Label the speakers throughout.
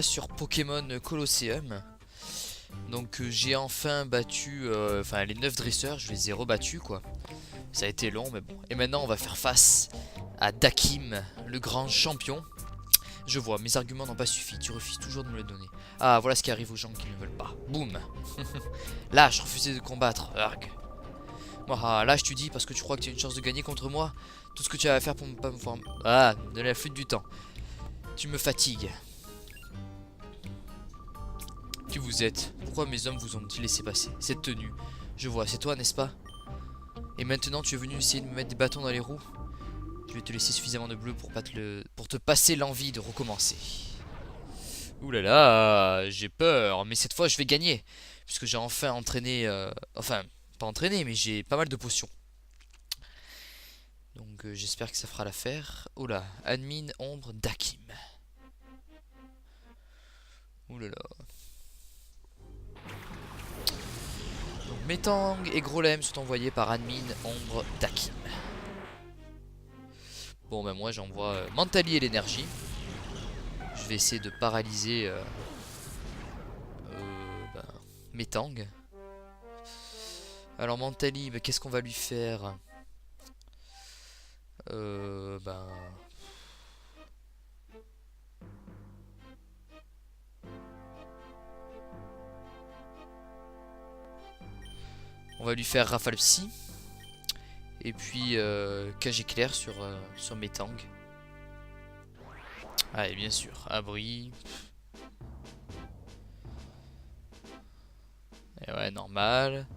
Speaker 1: sur Pokémon Colosseum. Donc j'ai enfin battu enfin les 9 dresseurs, je les ai rebattus quoi. Ça a été long mais bon. Et maintenant on va faire face à Dakim, le grand champion. Je vois, mes arguments n'ont pas suffi, tu refuses toujours de me le donner. Ah, voilà ce qui arrive aux gens qui ne veulent pas. Boum. Là, je refusais de combattre. Arg. Ah, là, je te dis parce que tu crois que tu as une chance de gagner contre moi. Tout ce que tu as à faire pour ne pas me faire... Ah, de la flûte du temps. Tu me fatigues. Qui vous êtes? Pourquoi mes hommes vous ont-ils laissé passer? Cette tenue. Je vois, c'est toi, n'est-ce pas? Et maintenant, tu es venu essayer de me mettre des bâtons dans les roues? Je vais te laisser suffisamment de bleu pour te passer l'envie de recommencer. Ouh là là, j'ai peur, mais cette fois je vais gagner. Puisque j'ai enfin entraîné, enfin, pas entraîné, mais j'ai pas mal de potions. Donc j'espère que ça fera l'affaire. Oh là, admin ombre Dakim. Ouh là là. Donc Metang et Grolem sont envoyés par admin ombre Dakim. Bon ben moi j'envoie Mentali et l'énergie. Je vais essayer de paralyser ben, Metang. Alors Mentali, ben, qu'est-ce qu'on va lui faire? Ben... On va lui faire Rafale Psy. Et puis Cage éclair sur Metang. Ah et bien sûr, abri. Et ouais, normal.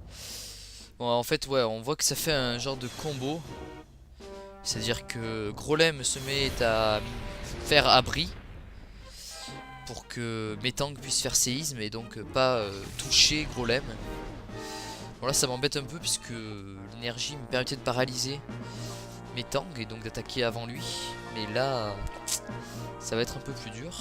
Speaker 1: Bon en fait ouais, on voit que ça fait un genre de combo. C'est-à-dire que Grolem se met à faire abri pour que Metang puisse faire séisme et donc pas toucher Grolem. Bon là ça m'embête un peu puisque l'énergie me permettait de paralyser Metang et donc d'attaquer avant lui. Mais là ça va être un peu plus dur.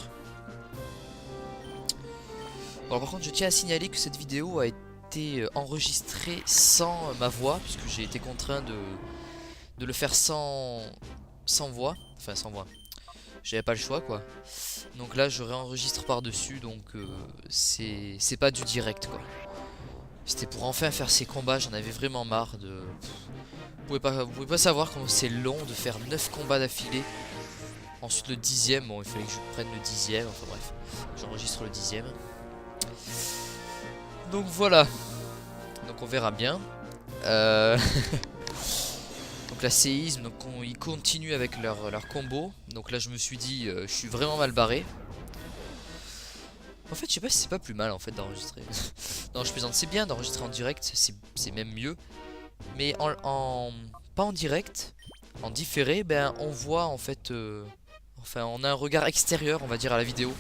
Speaker 1: Bon par contre je tiens à signaler que cette vidéo a été enregistrée sans ma voix puisque j'ai été contraint de le faire sans voix. Enfin sans voix. J'avais pas le choix quoi. Donc là je réenregistre par dessus donc c'est pas du direct quoi. C'était pour enfin faire ces combats, j'en avais vraiment marre de... Vous pouvez pas savoir comment c'est long de faire 9 combats d'affilée. Ensuite le 10ème, bon il fallait que je prenne le 10ème, enfin bref. J'enregistre le 10ème. Donc voilà. Donc on verra bien. Donc la séisme, donc ils continuent avec leur combo. Donc là je me suis dit, je suis vraiment mal barré. En fait je sais pas si c'est pas plus mal en fait d'enregistrer. Non je plaisante, c'est bien d'enregistrer en direct, c'est même mieux. Mais pas en direct, en différé, ben on voit en fait, enfin on a un regard extérieur on va dire à la vidéo.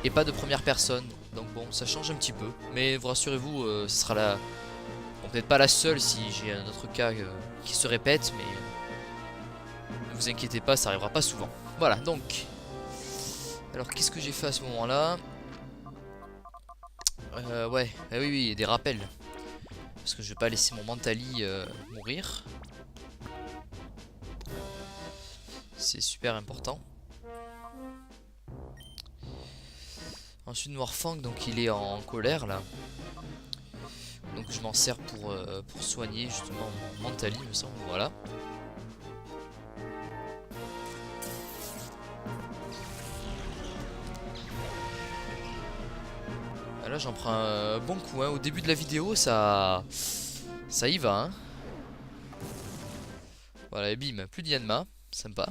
Speaker 1: Et pas de première personne, donc bon ça change un petit peu. Mais vous rassurez-vous, ce sera la... Bon, peut-être pas la seule si j'ai un autre cas qui se répète, mais ne vous inquiétez pas, ça arrivera pas souvent. Voilà donc. Alors qu'est-ce que j'ai fait à ce moment-là? Ouais, ah oui, oui, des rappels. Parce que je vais pas laisser mon Mentali mourir. C'est super important. Ensuite Noirfang, donc il est en colère là. Donc je m'en sers pour soigner justement mon Mentali, me semble, voilà. Là j'en prends un bon coup hein. Au début de la vidéo ça y va hein. Voilà et bim, plus d'Yanma, sympa.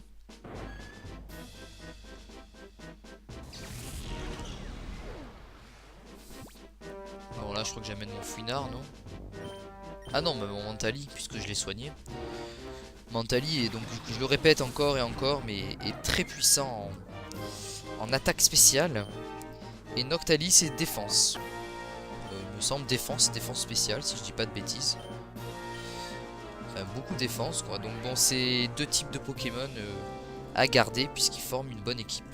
Speaker 1: Bon là je crois que j'amène mon fouinard non? Ah non mais mon Mentali puisque je l'ai soigné. Mentali est donc je le répète encore et encore mais est très puissant en attaque spéciale. Et Noctali c'est défense. Il me semble défense spéciale si je dis pas de bêtises. Enfin beaucoup de défense quoi. Donc bon c'est deux types de Pokémon à garder puisqu'ils forment une bonne équipe.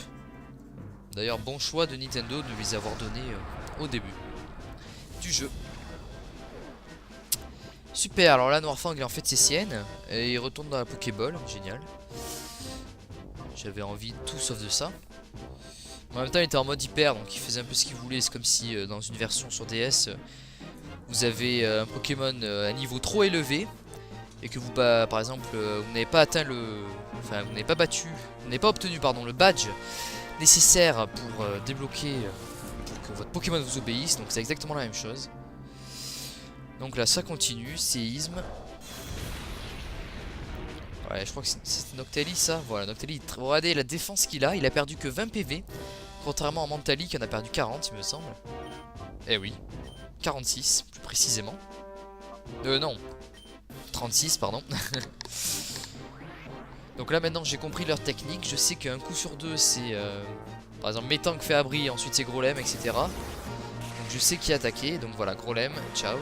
Speaker 1: D'ailleurs bon choix de Nintendo de les avoir donnés au début du jeu. Super, alors là Noirfang il en fait ses siennes et il retourne dans la Pokéball, génial. J'avais envie de tout sauf de ça. En même temps il était en mode hyper, donc il faisait un peu ce qu'il voulait. C'est comme si dans une version sur DS vous avez un Pokémon à niveau trop élevé et que vous, par exemple, vous n'avez pas atteint le... Enfin, vous n'avez pas battu, vous n'avez pas obtenu, pardon, le badge nécessaire pour débloquer, pour que votre Pokémon vous obéisse. Donc c'est exactement la même chose. Donc là, ça continue, séisme. Ouais, je crois que c'est Noctali, ça. Voilà, Noctali, regardez la défense qu'il a. Il a perdu que 20 PV, contrairement à Mentali qui en a perdu 40, il me semble. Eh oui, 46, plus précisément. Non, 36, pardon. Donc là maintenant j'ai compris leur technique. Je sais qu'un coup sur deux c'est par exemple Metang fait abri, ensuite c'est Grolem, etc. Donc je sais qui attaquer. Donc voilà, Grolem, ciao.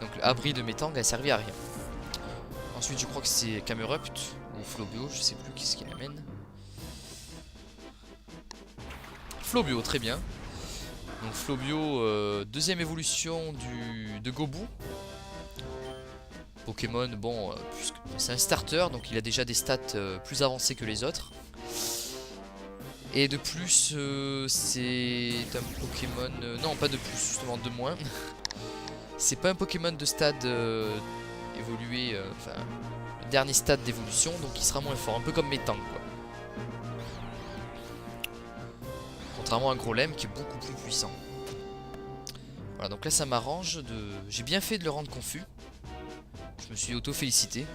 Speaker 1: Donc l'abri de Metang a servi à rien. Ensuite je crois que c'est Camerupt ou Flobio, je sais plus qui ce qui l'amène. Flobio, très bien. Donc Flobio, deuxième évolution de Gobu. Pokémon, bon, c'est un starter, donc il a déjà des stats plus avancées que les autres. Et de plus, c'est un Pokémon... non, pas de plus, justement, de moins. C'est pas un Pokémon de stade évolué, enfin, le dernier stade d'évolution, donc il sera moins fort, un peu comme Metang, quoi. Contrairement à Grolem, qui est beaucoup plus puissant. Voilà, donc là, ça m'arrange de... J'ai bien fait de le rendre confus. Je me suis auto-félicité.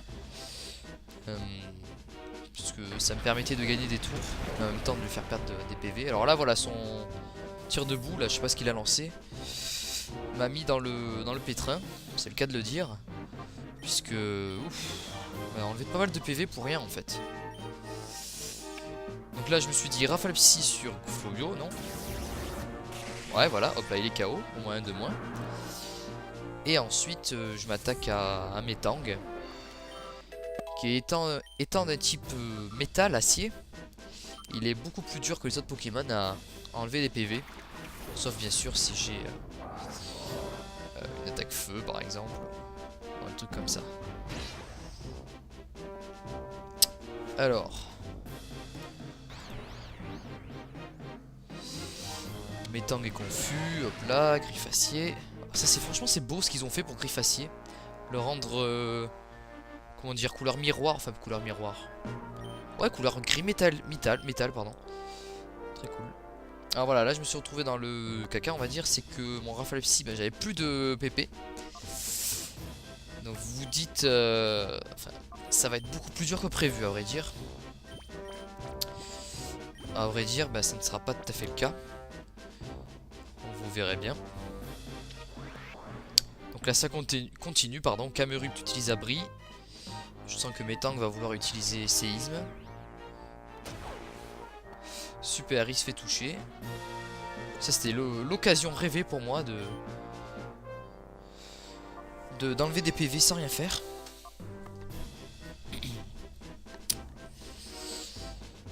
Speaker 1: Puisque ça me permettait de gagner des tours, mais en même temps de lui faire perdre des PV. Alors là, voilà, son tir de boue, là, je sais pas ce qu'il a lancé, m'a mis dans le pétrin, c'est le cas de le dire. Puisque, ouf, on a enlevé pas mal de PV pour rien en fait. Donc là, je me suis dit Rafale Psy sur Flobio, non? Ouais, voilà, hop là, il est KO, au moins un de moins. Et ensuite, je m'attaque à Metang, qui étant d'un type métal, acier, il est beaucoup plus dur que les autres Pokémon à enlever des PV. Sauf bien sûr si j'ai une attaque feu par exemple, ou un truc comme ça. Alors... Metang est confus, hop là, Griffacier. Ça c'est franchement c'est beau ce qu'ils ont fait pour Griffacier. Le rendre comment dire, couleur miroir, enfin couleur miroir. Ouais, couleur gris métal, pardon. Très cool. Alors voilà, là je me suis retrouvé dans le caca, on va dire, c'est que mon Rafale Psy, bah, j'avais plus de PP. Donc vous vous dites, enfin, ça va être beaucoup plus dur que prévu à vrai dire. À vrai dire, bah, ça ne sera pas tout à fait le cas. Vous verrez bien. Donc là ça continue, pardon. Camerupt utilise abri. Je sens que Metang va vouloir utiliser séisme. Super, il se fait toucher. Ça c'était l'occasion rêvée pour moi d'enlever des PV sans rien faire.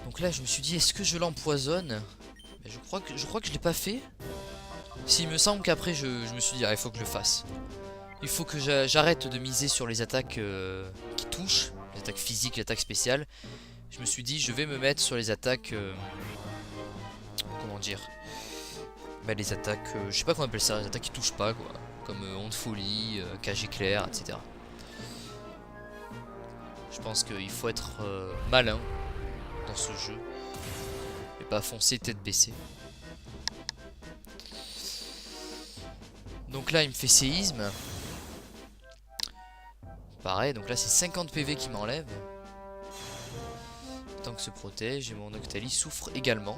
Speaker 1: Donc là je me suis dit est-ce que je l'empoisonne? Je crois que je l'ai pas fait. S'il me semble qu'après je me suis dit ah, il faut que je le fasse. Il faut que j'arrête de miser sur les attaques qui touchent, les attaques physiques, les attaques spéciales. Je me suis dit je vais me mettre sur les attaques comment dire, bah, les attaques, je sais pas comment on appelle ça, les attaques qui touchent pas quoi, comme onde folie, cage éclair, etc. Je pense qu'il faut être malin dans ce jeu et pas foncer tête baissée. Donc là il me fait séisme. Pareil, donc là c'est 50 PV qui m'enlève. Tant que se protège et mon Noctali souffre également.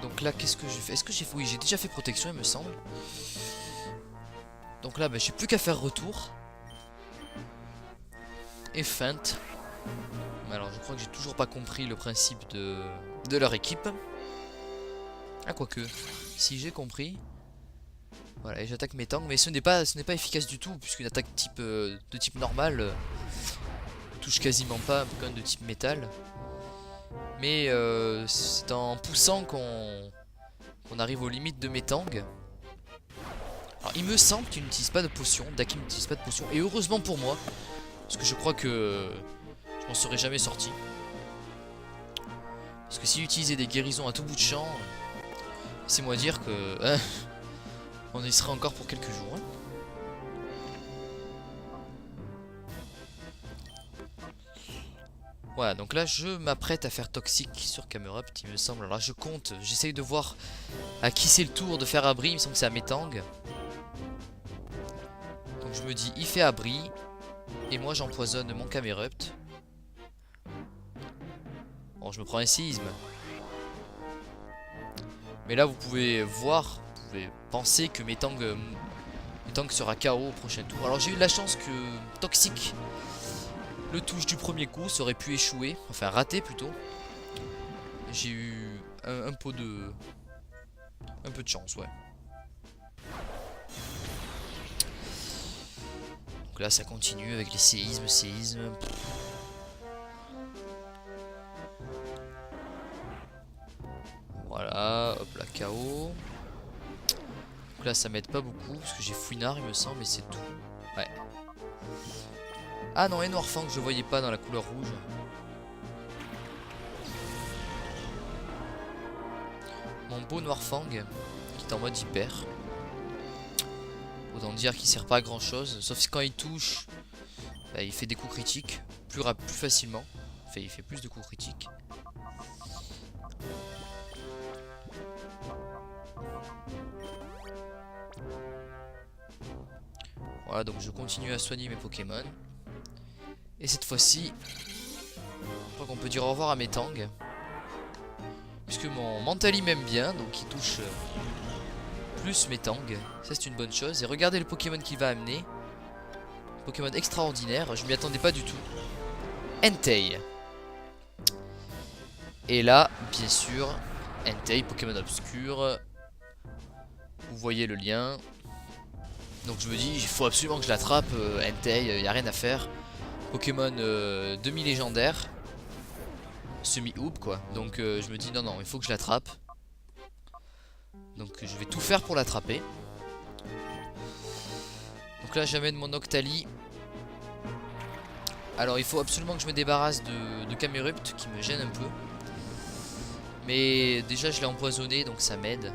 Speaker 1: Donc là qu'est-ce que j'ai fait? Est-ce que j'ai... Oui, j'ai déjà fait protection il me semble. Donc là bah, j'ai plus qu'à faire retour. Et feinte. Mais alors je crois que j'ai toujours pas compris le principe de leur équipe. Ah quoique, si j'ai compris. Voilà, et j'attaque Metang, mais ce n'est pas efficace du tout, puisqu'une attaque de type normal touche quasiment pas un Pokémon de type métal. Mais c'est en poussant qu'on arrive aux limites de Metang. Alors il me semble qu'il n'utilise pas de potion, Daki n'utilise pas de potion, et heureusement pour moi, parce que je crois que je m'en serais jamais sorti. Parce que s'il utilisait des guérisons à tout bout de champ, laissez-moi dire que on y sera encore pour quelques jours. Hein. Voilà, donc là je m'apprête à faire toxique sur Camerupt, il me semble. Alors là je compte, j'essaye de voir à qui c'est le tour de faire abri, il me semble que c'est à Metang. Donc je me dis, il fait abri, et moi j'empoisonne mon Camerupt. Bon, je me prends un séisme. Mais là vous pouvez voir, vous pouvez penser que Metang sera KO au prochain tour. Alors j'ai eu de la chance que Toxic le touche du premier coup, ça aurait pu échouer, enfin rater plutôt. J'ai eu un peu de chance, ouais. Donc là ça continue avec les séismes. Voilà, hop là, KO. Donc là ça m'aide pas beaucoup parce que j'ai Fouinard il me semble, mais c'est tout. Ouais. Ah non, et Noirfang je voyais pas dans la couleur rouge. Mon beau Noirfang qui est en mode hyper. Autant dire qu'il sert pas à grand chose, sauf que quand il touche, bah, il fait des coups critiques plus facilement. Enfin, il fait plus de coups critiques. Voilà, donc je continue à soigner mes Pokémon. Et cette fois-ci, je crois qu'on peut dire au revoir à Metang. Puisque mon Mentali m'aime bien, donc il touche plus Metang. Ça c'est une bonne chose. Et regardez le Pokémon qu'il va amener. Pokémon extraordinaire, je m'y attendais pas du tout. Entei. Et là, bien sûr, Entei, Pokémon obscur. Vous voyez le lien. Donc je me dis, il faut absolument que je l'attrape, Entei, il n'y a rien à faire. Pokémon demi-légendaire. Semi-hoop quoi. Donc je me dis, non, il faut que je l'attrape. Donc je vais tout faire pour l'attraper. Donc là j'amène mon Octali. Alors il faut absolument que je me débarrasse de Camerupt qui me gêne un peu. Mais déjà je l'ai empoisonné donc ça m'aide.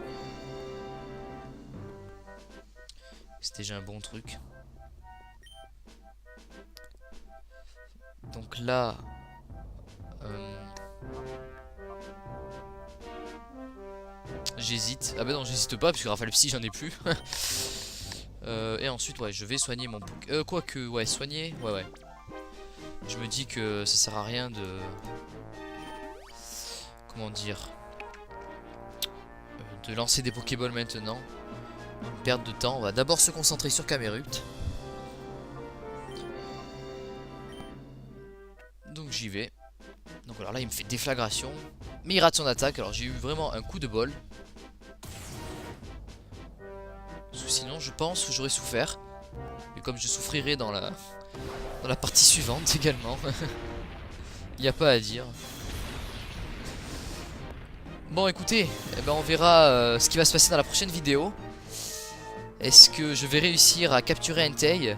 Speaker 1: C'est déjà un bon truc. Donc là j'hésite. Ah bah non j'hésite pas parce que Rafale Psy j'en ai plus. Et ensuite ouais je vais soigner mon quoique ouais soigner. Ouais. Je me dis que ça sert à rien de... Comment dire, de lancer des Pokéballs maintenant. Une perte de temps. On va d'abord se concentrer sur Camerupt. Donc j'y vais. Donc alors là il me fait déflagration. Mais il rate son attaque. Alors j'ai eu vraiment un coup de bol. Parce que sinon je pense que j'aurais souffert. Et comme je souffrirai dans la partie suivante également. Il n'y a pas à dire. Bon écoutez, eh ben, on verra ce qui va se passer dans la prochaine vidéo. Est-ce que je vais réussir à capturer Entei?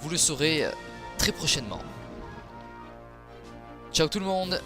Speaker 1: Vous le saurez très prochainement. Ciao tout le monde!